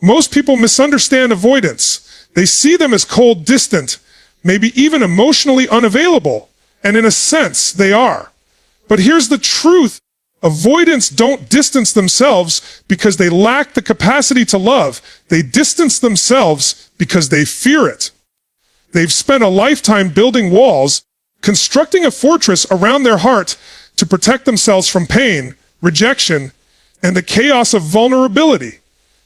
Most people misunderstand avoidance. They see them as cold, distant, maybe even emotionally unavailable. And in a sense, they are. But here's the truth. Avoidants don't distance themselves because they lack the capacity to love. They distance themselves because they fear it. They've spent a lifetime building walls, constructing a fortress around their heart to protect themselves from pain, rejection, and the chaos of vulnerability.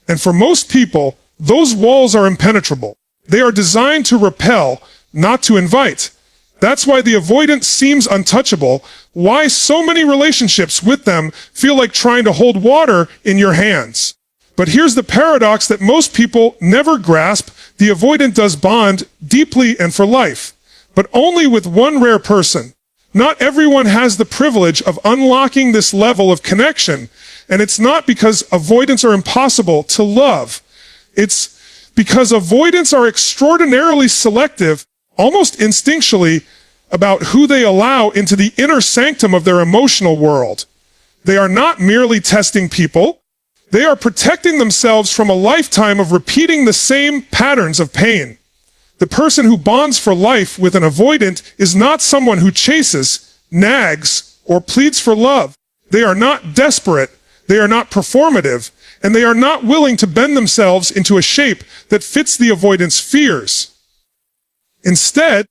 And for most people, those walls are impenetrable. They are designed to repel, not to invite. That's why the avoidant seems untouchable, why so many relationships with them feel like trying to hold water in your hands. But here's the paradox that most people never grasp. The avoidant does bond deeply and for life, but only with one rare person. Not everyone has the privilege of unlocking this level of connection, and it's not because avoidants are impossible to love. It's because avoidants are extraordinarily selective, almost instinctually, about who they allow into the inner sanctum of their emotional world. They are not merely testing people. They are protecting themselves from a lifetime of repeating the same patterns of pain. The person who bonds for life with an avoidant is not someone who chases, nags, or pleads for love. They are not desperate, they are not performative, and they are not willing to bend themselves into a shape that fits the avoidant's fears. Instead,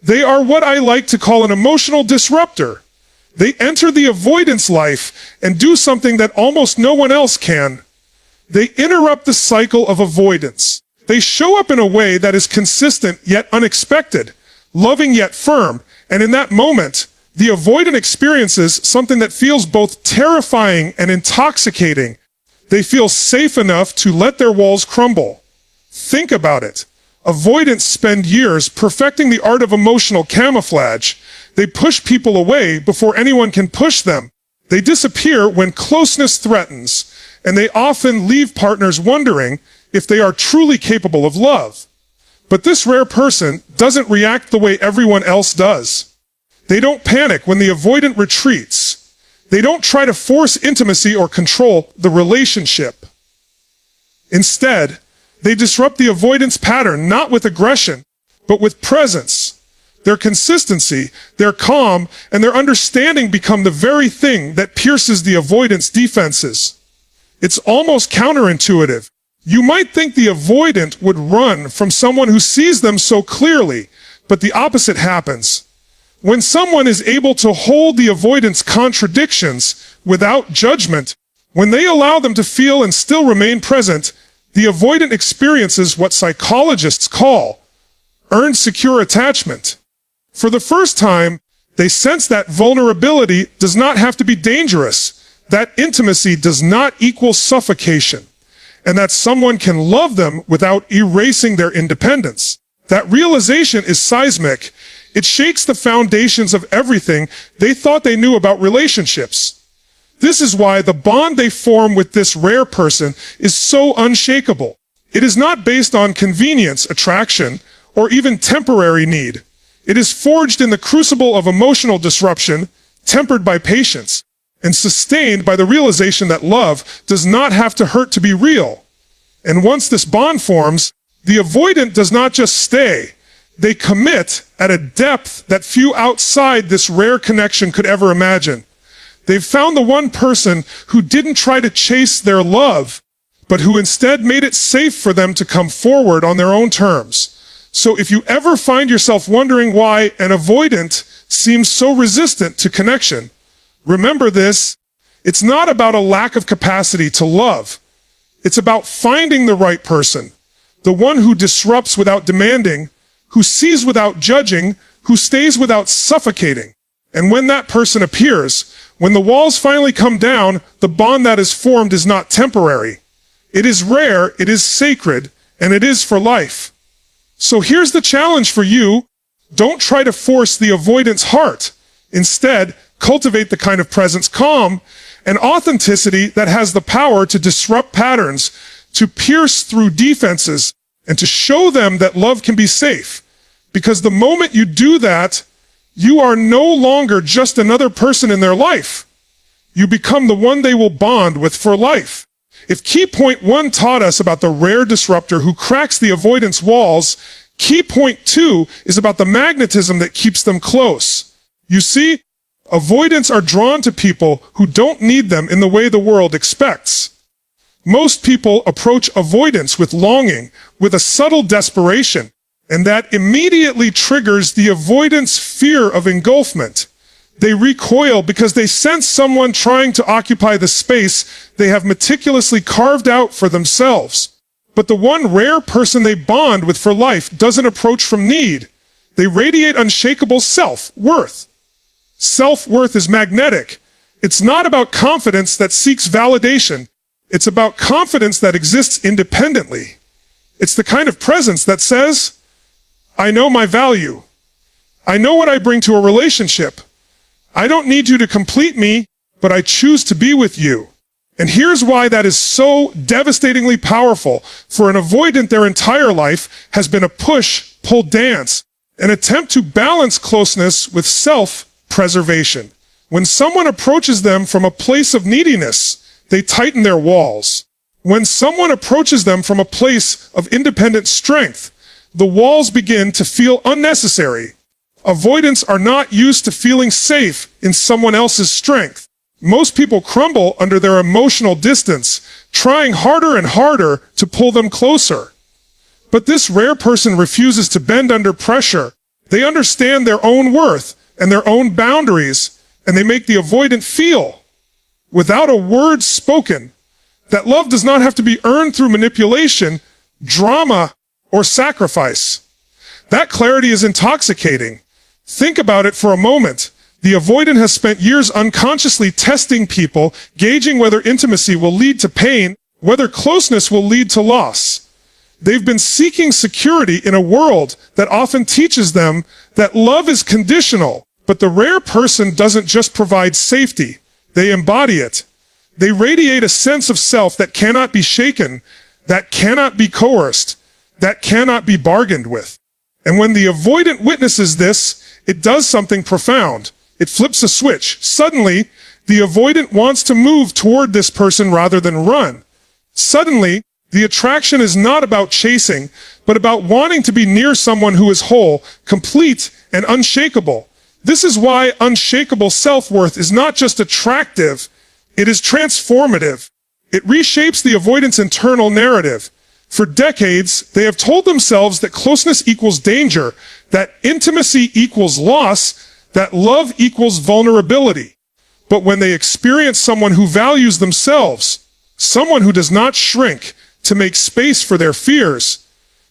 they are what I like to call an emotional disruptor. They enter the avoidance life and do something that almost no one else can. They interrupt the cycle of avoidance. They show up in a way that is consistent yet unexpected, loving yet firm, and in that moment, the avoidant experiences something that feels both terrifying and intoxicating. They feel safe enough to let their walls crumble. Think about it. Avoidants spend years perfecting the art of emotional camouflage. They push people away before anyone can push them. They disappear when closeness threatens, and they often leave partners wondering if they are truly capable of love. But this rare person doesn't react the way everyone else does. They don't panic when the avoidant retreats. They don't try to force intimacy or control the relationship. Instead, they disrupt the avoidance pattern not with aggression, but with presence. Their consistency, their calm, and their understanding become the very thing that pierces the avoidance defenses. It's almost counterintuitive. You might think the avoidant would run from someone who sees them so clearly, but the opposite happens. When someone is able to hold the avoidant's contradictions without judgment, when they allow them to feel and still remain present, the avoidant experiences what psychologists call earned secure attachment. For the first time, they sense that vulnerability does not have to be dangerous, that intimacy does not equal suffocation, and that someone can love them without erasing their independence. That realization is seismic. It shakes the foundations of everything they thought they knew about relationships. This is why the bond they form with this rare person is so unshakable. It is not based on convenience, attraction, or even temporary need. It is forged in the crucible of emotional disruption, tempered by patience, and sustained by the realization that love does not have to hurt to be real. And once this bond forms, the avoidant does not just stay. They commit at a depth that few outside this rare connection could ever imagine. They've found the one person who didn't try to chase their love, but who instead made it safe for them to come forward on their own terms. So if you ever find yourself wondering why an avoidant seems so resistant to connection, remember this: it's not about a lack of capacity to love. It's about finding the right person, the one who disrupts without demanding, who sees without judging, who stays without suffocating. And when that person appears, when the walls finally come down, the bond that is formed is not temporary. It is rare, it is sacred, and it is for life. So here's the challenge for you. Don't try to force the avoidant's heart. Instead, cultivate the kind of presence, calm, and authenticity that has the power to disrupt patterns, to pierce through defenses, and to show them that love can be safe. Because the moment you do that, you are no longer just another person in their life. You become the one they will bond with for life. If key point 1 taught us about the rare disruptor who cracks the avoidance walls, key point 2 is about the magnetism that keeps them close. You see, avoidants are drawn to people who don't need them in the way the world expects. Most people approach avoidance with longing, with a subtle desperation, and that immediately triggers the avoidance fear of engulfment. They recoil because they sense someone trying to occupy the space they have meticulously carved out for themselves. But the one rare person they bond with for life doesn't approach from need. They radiate unshakable self-worth. Self-worth is magnetic. It's not about confidence that seeks validation. It's about confidence that exists independently. It's the kind of presence that says, I know my value. I know what I bring to a relationship. I don't need you to complete me, but I choose to be with you. And here's why that is so devastatingly powerful. For an avoidant, their entire life has been a push-pull dance, an attempt to balance closeness with self-preservation. When someone approaches them from a place of neediness, they tighten their walls. When someone approaches them from a place of independent strength, the walls begin to feel unnecessary. Avoidants are not used to feeling safe in someone else's strength. Most people crumble under their emotional distance, trying harder and harder to pull them closer. But this rare person refuses to bend under pressure. They understand their own worth and their own boundaries, and they make the avoidant feel, without a word spoken, that love does not have to be earned through manipulation, drama, or sacrifice. That clarity is intoxicating. Think about it for a moment. The avoidant has spent years unconsciously testing people, gauging whether intimacy will lead to pain, whether closeness will lead to loss. They've been seeking security in a world that often teaches them that love is conditional, but the rare person doesn't just provide safety. They embody it. They radiate a sense of self that cannot be shaken, that cannot be coerced, that cannot be bargained with. And when the avoidant witnesses this, it does something profound. It flips a switch. Suddenly, the avoidant wants to move toward this person rather than run. Suddenly, the attraction is not about chasing, but about wanting to be near someone who is whole, complete, and unshakable. This is why unshakable self-worth is not just attractive, it is transformative. It reshapes the avoidant's internal narrative. For decades, they have told themselves that closeness equals danger, that intimacy equals loss, that love equals vulnerability. But when they experience someone who values themselves, someone who does not shrink to make space for their fears,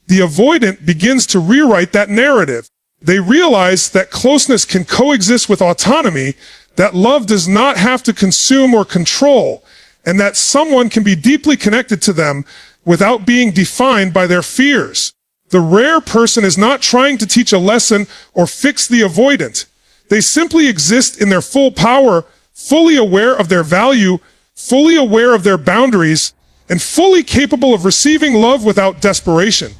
the avoidant begins to rewrite that narrative. They realize that closeness can coexist with autonomy, that love does not have to consume or control, and that someone can be deeply connected to them without being defined by their fears. The rare person is not trying to teach a lesson or fix the avoidant. They simply exist in their full power, fully aware of their value, fully aware of their boundaries, and fully capable of receiving love without desperation.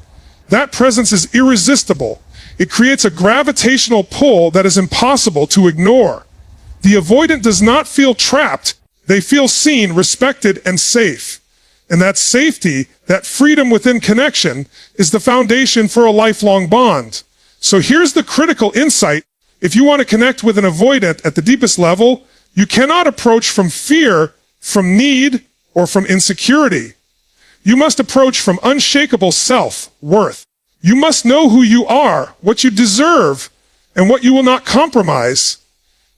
That presence is irresistible. It creates a gravitational pull that is impossible to ignore. The avoidant does not feel trapped. They feel seen, respected, and safe. And that safety, that freedom within connection, is the foundation for a lifelong bond. So here's the critical insight. If you want to connect with an avoidant at the deepest level, you cannot approach from fear, from need, or from insecurity. You must approach from unshakable self-worth. You must know who you are, what you deserve, and what you will not compromise.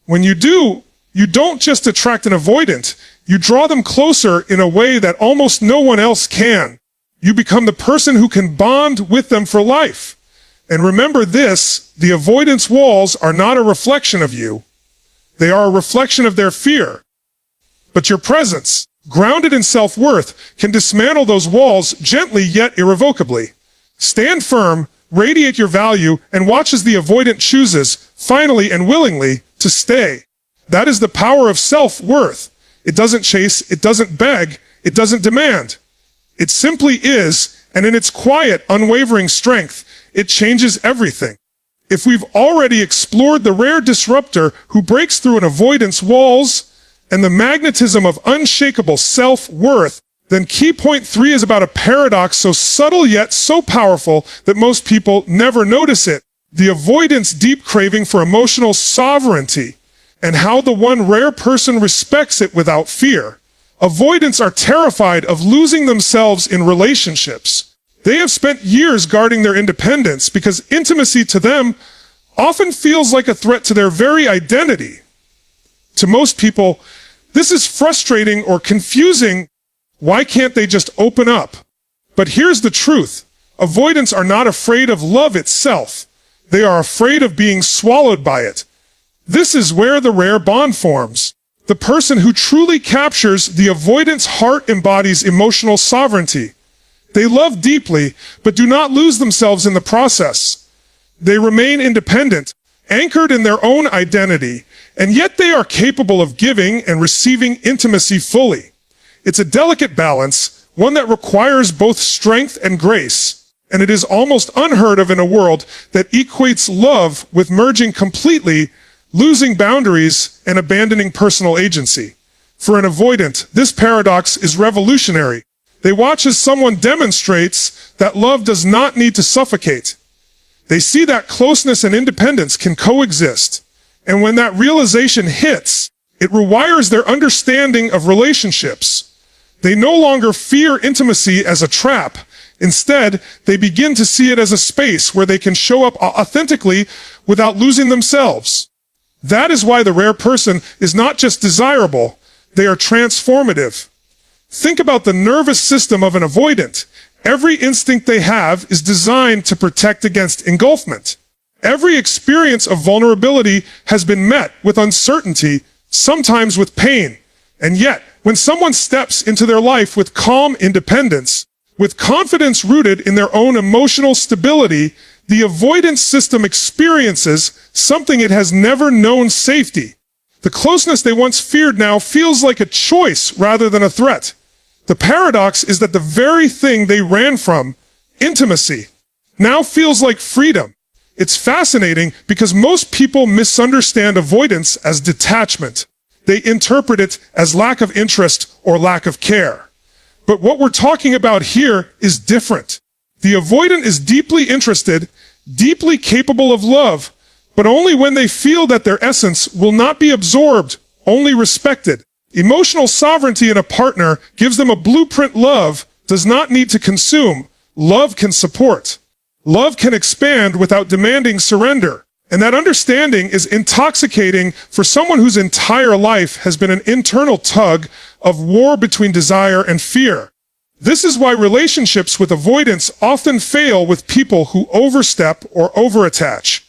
When you do, you don't just attract an avoidant, you draw them closer in a way that almost no one else can. You become the person who can bond with them for life. And remember this, the avoidance walls are not a reflection of you. They are a reflection of their fear. But your presence, grounded in self-worth, can dismantle those walls gently yet irrevocably. Stand firm, radiate your value, and watch as the avoidant chooses, finally and willingly, to stay. That is the power of self-worth. It doesn't chase, it doesn't beg, it doesn't demand. It simply is, and in its quiet, unwavering strength, it changes everything. If we've already explored the rare disruptor who breaks through an avoidance walls and the magnetism of unshakable self-worth, Then key point 3 is about a paradox so subtle yet so powerful that most people never notice it. The avoidant's deep craving for emotional sovereignty and how the one rare person respects it without fear. Avoidants are terrified of losing themselves in relationships. They have spent years guarding their independence because intimacy to them often feels like a threat to their very identity. To most people, this is frustrating or confusing. Why can't they just open up? But here's the truth. Avoidants are not afraid of love itself. They are afraid of being swallowed by it. This is where the rare bond forms. The person who truly captures the avoidant's heart embodies emotional sovereignty. They love deeply, but do not lose themselves in the process. They remain independent, anchored in their own identity, and yet they are capable of giving and receiving intimacy fully. It's a delicate balance, one that requires both strength and grace, and it is almost unheard of in a world that equates love with merging completely, losing boundaries, and abandoning personal agency. For an avoidant, this paradox is revolutionary. They watch as someone demonstrates that love does not need to suffocate. They see that closeness and independence can coexist, and when that realization hits, it rewires their understanding of relationships. They no longer fear intimacy as a trap. Instead, they begin to see it as a space where they can show up authentically without losing themselves. That is why the rare person is not just desirable, they are transformative. Think about the nervous system of an avoidant. Every instinct they have is designed to protect against engulfment. Every experience of vulnerability has been met with uncertainty, sometimes with pain. And yet, when someone steps into their life with calm independence, with confidence rooted in their own emotional stability, the avoidance system experiences something it has never known: safety. The closeness they once feared now feels like a choice rather than a threat. The paradox is that the very thing they ran from, intimacy, now feels like freedom. It's fascinating because most people misunderstand avoidance as detachment. They interpret it as lack of interest or lack of care. But what we're talking about here is different. The avoidant is deeply interested, deeply capable of love, but only when they feel that their essence will not be absorbed, only respected. Emotional sovereignty in a partner gives them a blueprint. Love does not need to consume. Love can support. Love can expand without demanding surrender. And that understanding is intoxicating for someone whose entire life has been an internal tug of war between desire and fear. This is why relationships with avoidance often fail with people who overstep or overattach.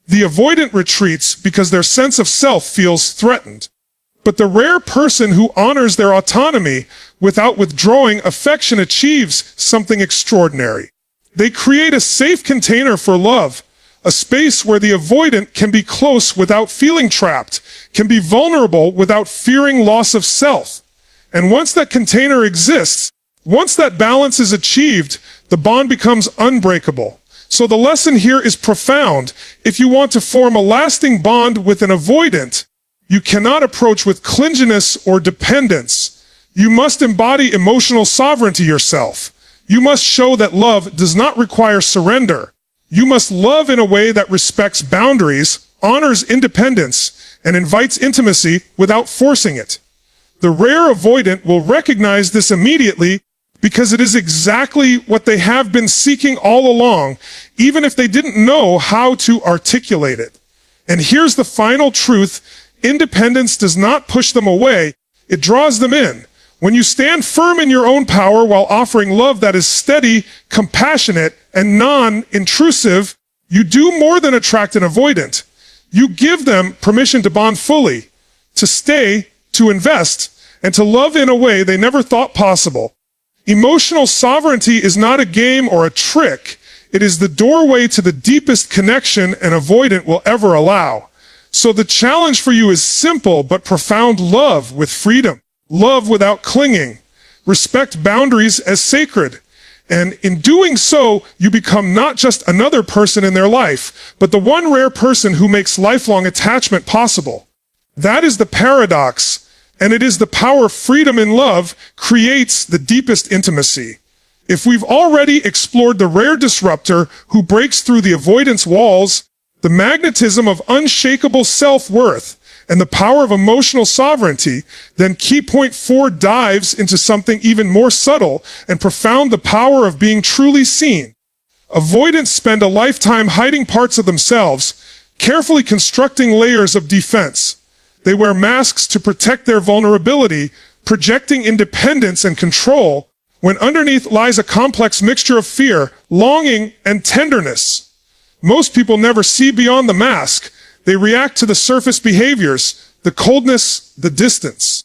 The avoidant retreats because their sense of self feels threatened. But the rare person who honors their autonomy without withdrawing affection achieves something extraordinary. They create a safe container for love, a space where the avoidant can be close without feeling trapped, can be vulnerable without fearing loss of self. And once that container exists, once that balance is achieved, the bond becomes unbreakable. So the lesson here is profound. If you want to form a lasting bond with an avoidant, you cannot approach with clinginess or dependence. You must embody emotional sovereignty yourself. You must show that love does not require surrender. You must love in a way that respects boundaries, honors independence, and invites intimacy without forcing it. The rare avoidant will recognize this immediately because it is exactly what they have been seeking all along, even if they didn't know how to articulate it. And here's the final truth: independence does not push them away, it draws them in. When you stand firm in your own power while offering love that is steady, compassionate, and non-intrusive, you do more than attract an avoidant. You give them permission to bond fully, to stay, to invest, and to love in a way they never thought possible. Emotional sovereignty is not a game or a trick. It is the doorway to the deepest connection an avoidant will ever allow. So the challenge for you is simple but profound: love with freedom. Love without clinging. Respect boundaries as sacred. And in doing so, you become not just another person in their life, but the one rare person who makes lifelong attachment possible. That is the paradox. And it is the power of freedom in love creates the deepest intimacy. If we've already explored the rare disruptor who breaks through the avoidance walls, the magnetism of unshakable self-worth, and the power of emotional sovereignty, then key point 4 dives into something even more subtle and profound, the power of being truly seen. Avoidants spend a lifetime hiding parts of themselves, carefully constructing layers of defense. They wear masks to protect their vulnerability, projecting independence and control, when underneath lies a complex mixture of fear, longing, and tenderness. Most people never see beyond the mask. They react to the surface behaviors, the coldness, the distance.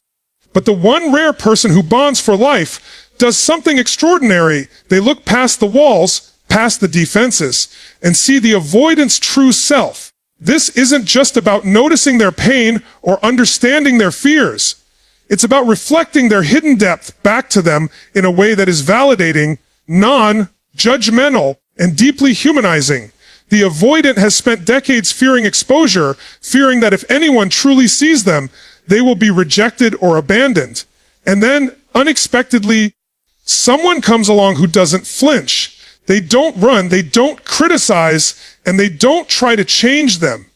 But the one rare person who bonds for life does something extraordinary. They look past the walls, past the defenses, and see the avoidant's true self. This isn't just about noticing their pain or understanding their fears. It's about reflecting their hidden depth back to them in a way that is validating, non-judgmental, and deeply humanizing. The avoidant has spent decades fearing exposure, fearing that if anyone truly sees them, they will be rejected or abandoned. And then, unexpectedly, someone comes along who doesn't flinch. They don't run, they don't criticize, and they don't try to change them.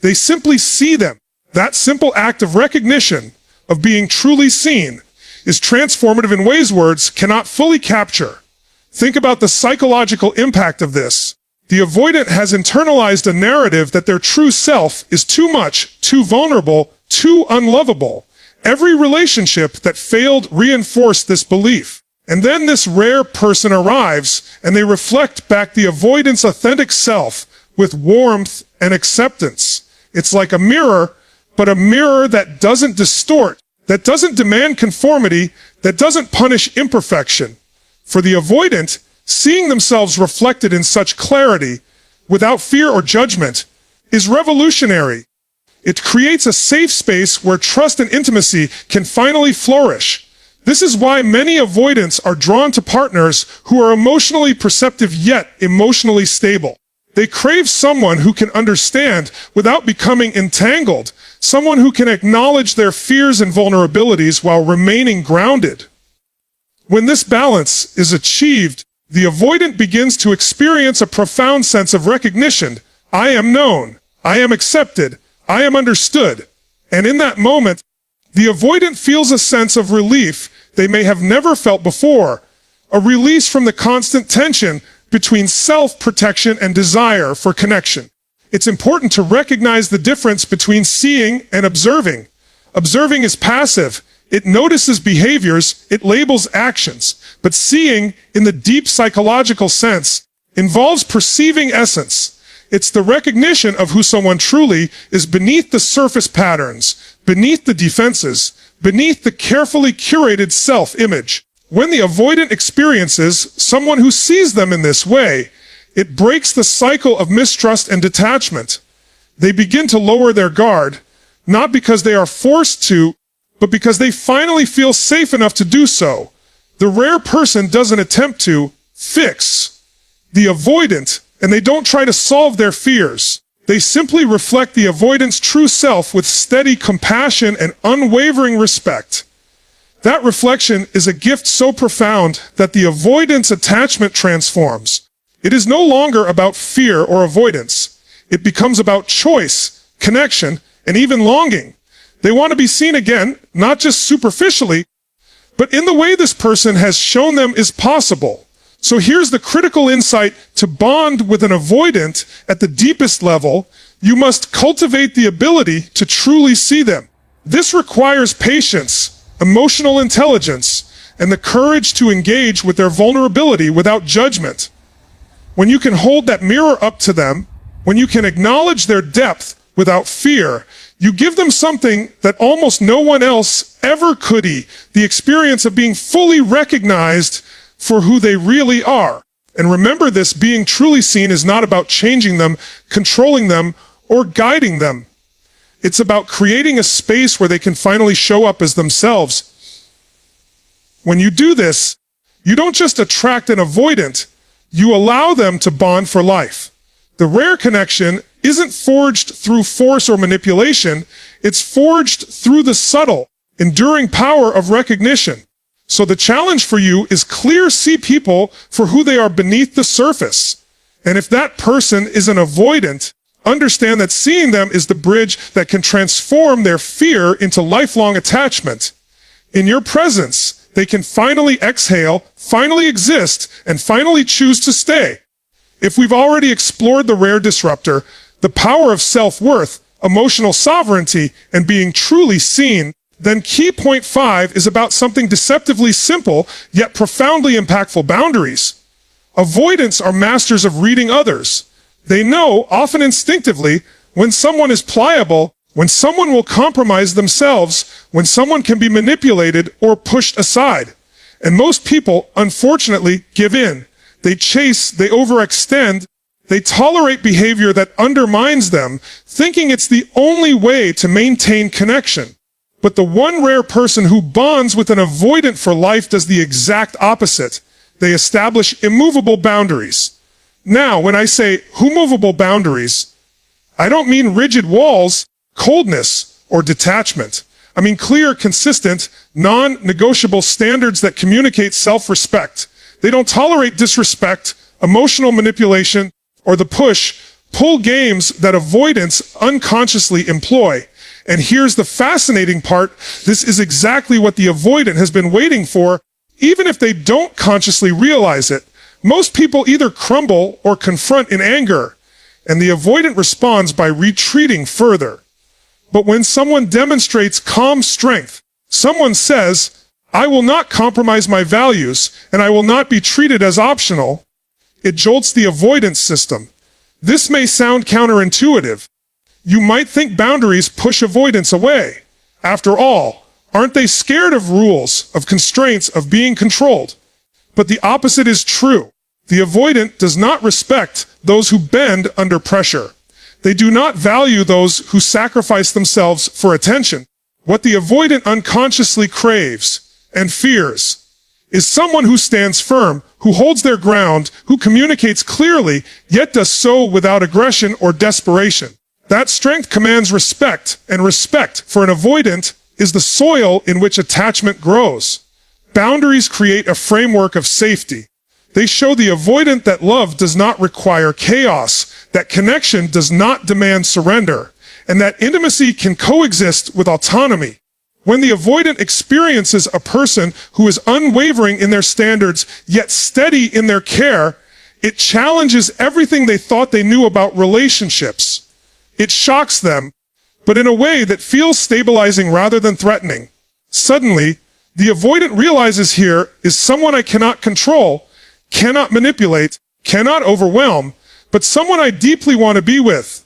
They simply see them. That simple act of recognition, of being truly seen, is transformative in ways words cannot fully capture. Think about the psychological impact of this. The avoidant has internalized a narrative that their true self is too much, too vulnerable, too unlovable. Every relationship that failed reinforced this belief. And then this rare person arrives, and they reflect back the avoidant's authentic self with warmth and acceptance. It's like a mirror, but a mirror that doesn't distort, that doesn't demand conformity, that doesn't punish imperfection. For the avoidant, seeing themselves reflected in such clarity, without fear or judgment, is revolutionary. It creates a safe space where trust and intimacy can finally flourish. This is why many avoidants are drawn to partners who are emotionally perceptive yet emotionally stable. They crave someone who can understand without becoming entangled, someone who can acknowledge their fears and vulnerabilities while remaining grounded. When this balance is achieved, the avoidant begins to experience a profound sense of recognition. I am known. I am accepted. I am understood. And in that moment, the avoidant feels a sense of relief they may have never felt before, a release from the constant tension between self-protection and desire for connection. It's important to recognize the difference between seeing and observing. Observing is passive. It notices behaviors, it labels actions. But seeing, in the deep psychological sense, involves perceiving essence. It's the recognition of who someone truly is beneath the surface patterns, beneath the defenses, beneath the carefully curated self-image. When the avoidant experiences someone who sees them in this way, it breaks the cycle of mistrust and detachment. They begin to lower their guard, not because they are forced to, but because they finally feel safe enough to do so. The rare person doesn't attempt to fix the avoidant, and they don't try to solve their fears. They simply reflect the avoidant's true self with steady compassion and unwavering respect. That reflection is a gift so profound that the avoidant's attachment transforms. It is no longer about fear or avoidance. It becomes about choice, connection, and even longing. They want to be seen again, not just superficially, but in the way this person has shown them is possible. So here's the critical insight: to bond with an avoidant at the deepest level, you must cultivate the ability to truly see them. This requires patience, emotional intelligence, and the courage to engage with their vulnerability without judgment. When you can hold that mirror up to them, when you can acknowledge their depth without fear, you give them something that almost no one else ever could, the experience of being fully recognized for who they really are. And remember this: being truly seen is not about changing them, controlling them, or guiding them. It's about creating a space where they can finally show up as themselves. When you do this, you don't just attract an avoidant, you allow them to bond for life. The rare connection isn't forged through force or manipulation, it's forged through the subtle, enduring power of recognition. So the challenge for you is see people for who they are beneath the surface. And if that person is an avoidant, understand that seeing them is the bridge that can transform their fear into lifelong attachment. In your presence, they can finally exhale, finally exist, and finally choose to stay. If we've already explored the rare disruptor, the power of self-worth, emotional sovereignty, and being truly seen, then key point 5 is about something deceptively simple, yet profoundly impactful: boundaries. Avoidants are masters of reading others. They know, often instinctively, when someone is pliable, when someone will compromise themselves, when someone can be manipulated or pushed aside. And most people, unfortunately, give in. They chase, they overextend, they tolerate behavior that undermines them, thinking it's the only way to maintain connection. But the one rare person who bonds with an avoidant for life does the exact opposite. They establish immovable boundaries. Now, when I say immovable boundaries, I don't mean rigid walls, coldness, or detachment. I mean clear, consistent, non-negotiable standards that communicate self-respect. They don't tolerate disrespect, emotional manipulation, or the push-pull games that avoidants unconsciously employ. And here's the fascinating part: this is exactly what the avoidant has been waiting for, even if they don't consciously realize it. Most people either crumble or confront in anger, and the avoidant responds by retreating further. But when someone demonstrates calm strength, someone says, "I will not compromise my values, and I will not be treated as optional," it jolts the avoidance system. This may sound counterintuitive. You might think boundaries push avoidance away. After all, aren't they scared of rules, of constraints, of being controlled? But the opposite is true. The avoidant does not respect those who bend under pressure. They do not value those who sacrifice themselves for attention. What the avoidant unconsciously craves and fears is someone who stands firm, who holds their ground, who communicates clearly, yet does so without aggression or desperation. That strength commands respect, and respect for an avoidant is the soil in which attachment grows. Boundaries create a framework of safety. They show the avoidant that love does not require chaos, that connection does not demand surrender, and that intimacy can coexist with autonomy. When the avoidant experiences a person who is unwavering in their standards, yet steady in their care, it challenges everything they thought they knew about relationships. It shocks them, but in a way that feels stabilizing rather than threatening. Suddenly, the avoidant realizes here is someone I cannot control, cannot manipulate, cannot overwhelm, but someone I deeply want to be with.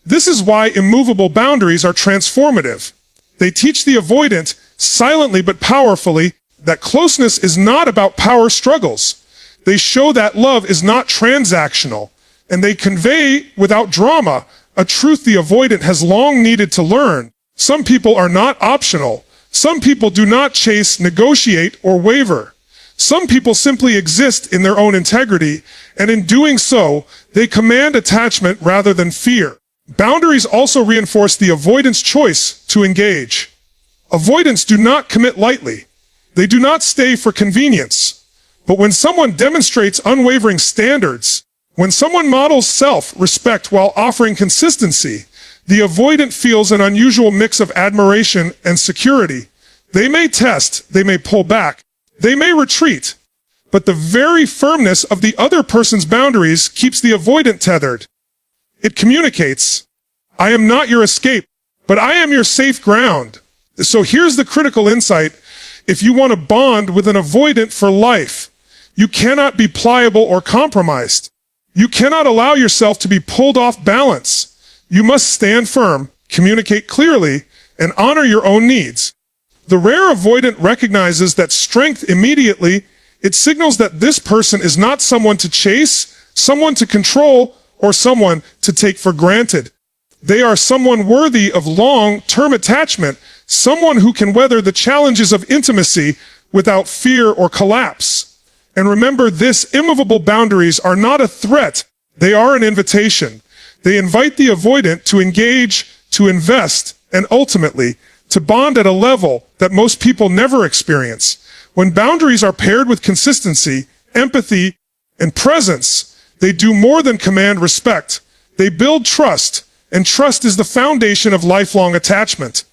This is why immovable boundaries are transformative. They teach the avoidant, silently but powerfully, that closeness is not about power struggles. They show that love is not transactional, and they convey, without drama, a truth the avoidant has long needed to learn. Some people are not optional. Some people do not chase, negotiate, or waver. Some people simply exist in their own integrity, and in doing so, they command attachment rather than fear. Boundaries also reinforce the avoidant's choice to engage. Avoidants do not commit lightly. They do not stay for convenience. But when someone demonstrates unwavering standards, when someone models self-respect while offering consistency, the avoidant feels an unusual mix of admiration and security. They may test, they may pull back, they may retreat, but the very firmness of the other person's boundaries keeps the avoidant tethered. It communicates, "I am not your escape, but I am your safe ground." So here's the critical insight. If you want to bond with an avoidant for life, you cannot be pliable or compromised. You cannot allow yourself to be pulled off balance. You must stand firm, communicate clearly, and honor your own needs. The rare avoidant recognizes that strength immediately. It signals that this person is not someone to chase, someone to control, or someone to take for granted. They are someone worthy of long-term attachment, someone who can weather the challenges of intimacy without fear or collapse. And remember this, immovable boundaries are not a threat, they are an invitation. They invite the avoidant to engage, to invest, and ultimately, to bond at a level that most people never experience. When boundaries are paired with consistency, empathy, and presence, they do more than command respect. They build trust, and trust is the foundation of lifelong attachment.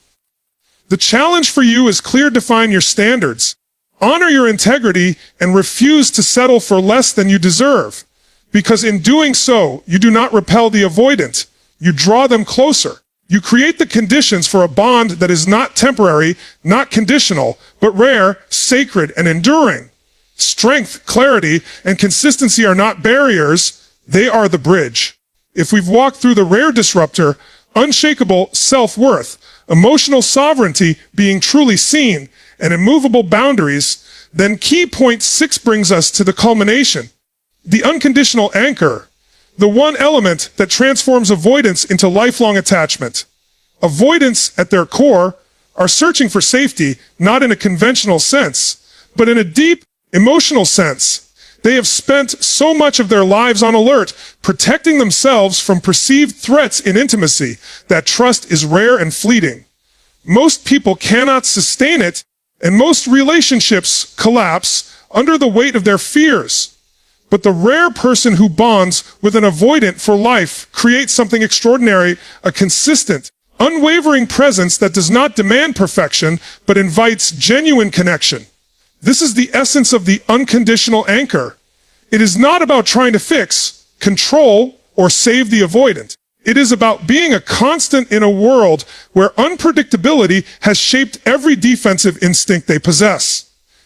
The challenge for you is clear: define your standards, honor your integrity, and refuse to settle for less than you deserve. Because in doing so, you do not repel the avoidant, you draw them closer. You create the conditions for a bond that is not temporary, not conditional, but rare, sacred, and enduring. Strength, clarity, and consistency are not barriers, they are the bridge. If we've walked through the rare disruptor, unshakable self-worth, emotional sovereignty, being truly seen, and immovable boundaries, then key point 6 brings us to the culmination. The unconditional anchor, the one element that transforms avoidance into lifelong attachment. Avoidants, at their core, are searching for safety, not in a conventional sense, but in a deep, emotional sense. They have spent so much of their lives on alert, protecting themselves from perceived threats in intimacy, that trust is rare and fleeting. Most people cannot sustain it, and most relationships collapse under the weight of their fears. But the rare person who bonds with an avoidant for life creates something extraordinary: a consistent, unwavering presence that does not demand perfection, but invites genuine connection. This is the essence of the unconditional anchor. It is not about trying to fix, control, or save the avoidant. It is about being a constant in a world where unpredictability has shaped every defensive instinct they possess.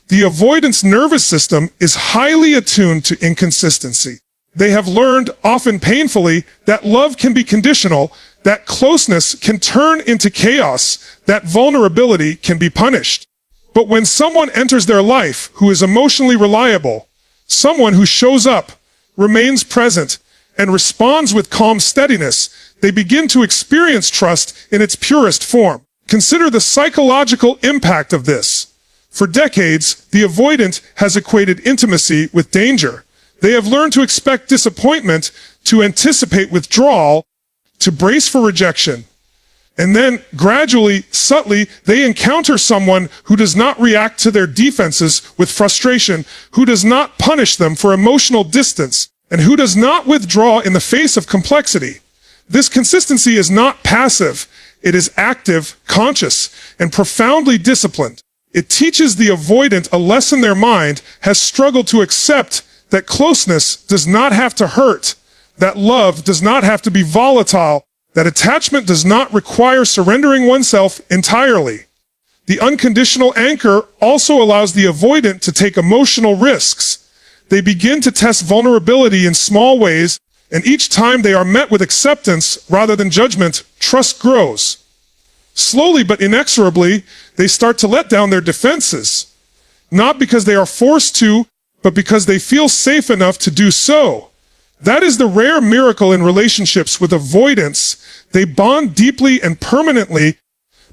The avoidant's nervous system is highly attuned to inconsistency. They have learned, often painfully, that love can be conditional, that closeness can turn into chaos, that vulnerability can be punished. But when someone enters their life who is emotionally reliable, someone who shows up, remains present, and responds with calm steadiness, they begin to experience trust in its purest form. Consider the psychological impact of this. For decades, the avoidant has equated intimacy with danger. They have learned to expect disappointment, to anticipate withdrawal, to brace for rejection. And then, gradually, subtly, they encounter someone who does not react to their defenses with frustration, who does not punish them for emotional distance, and who does not withdraw in the face of complexity. This consistency is not passive. It is active, conscious, and profoundly disciplined. It teaches the avoidant a lesson their mind has struggled to accept: that closeness does not have to hurt, that love does not have to be volatile, that attachment does not require surrendering oneself entirely. The unconditional anchor also allows the avoidant to take emotional risks. They begin to test vulnerability in small ways, and each time they are met with acceptance rather than judgment, trust grows. Slowly but inexorably, they start to let down their defenses, not because they are forced to, but because they feel safe enough to do so. That is the rare miracle in relationships with avoidance. They bond deeply and permanently,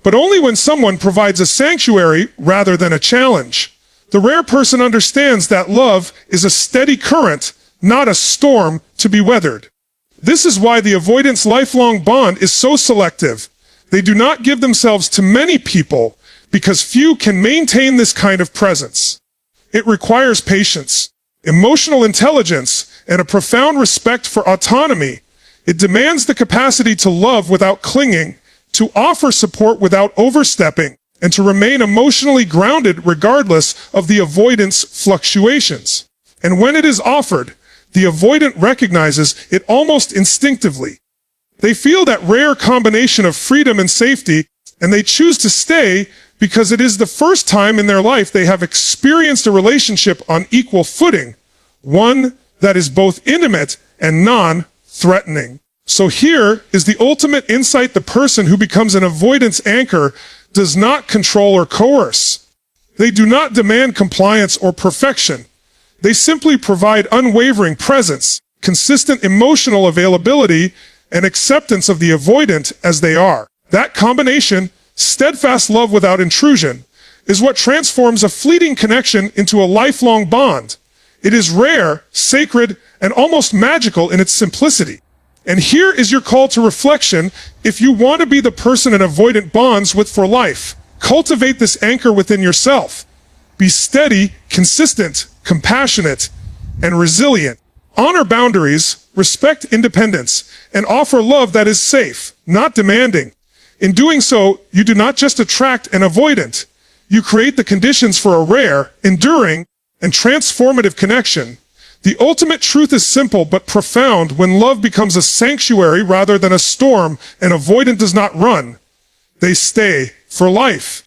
but only when someone provides a sanctuary rather than a challenge. The rare person understands that love is a steady current, not a storm to be weathered. This is why the avoidant's lifelong bond is so selective. They do not give themselves to many people because few can maintain this kind of presence. It requires patience, emotional intelligence, and a profound respect for autonomy. It demands the capacity to love without clinging, to offer support without overstepping, and to remain emotionally grounded regardless of the avoidant's fluctuations. And when it is offered, the avoidant recognizes it almost instinctively. They feel that rare combination of freedom and safety, and they choose to stay because it is the first time in their life they have experienced a relationship on equal footing, one that is both intimate and non-threatening. So here is the ultimate insight: the person who becomes an avoidance anchor does not control or coerce. They do not demand compliance or perfection. They simply provide unwavering presence, consistent emotional availability, and acceptance of the avoidant as they are. That combination, steadfast love without intrusion, is what transforms a fleeting connection into a lifelong bond. It is rare, sacred, and almost magical in its simplicity. And here is your call to reflection. If you want to be the person an avoidant bonds with for life, cultivate this anchor within yourself. Be steady, consistent, compassionate, and resilient. Honor boundaries, respect independence, and offer love that is safe, not demanding. In doing so, you do not just attract an avoidant. You create the conditions for a rare, enduring, and transformative connection. The ultimate truth is simple but profound. When love becomes a sanctuary rather than a storm, an avoidant does not run. They stay for life.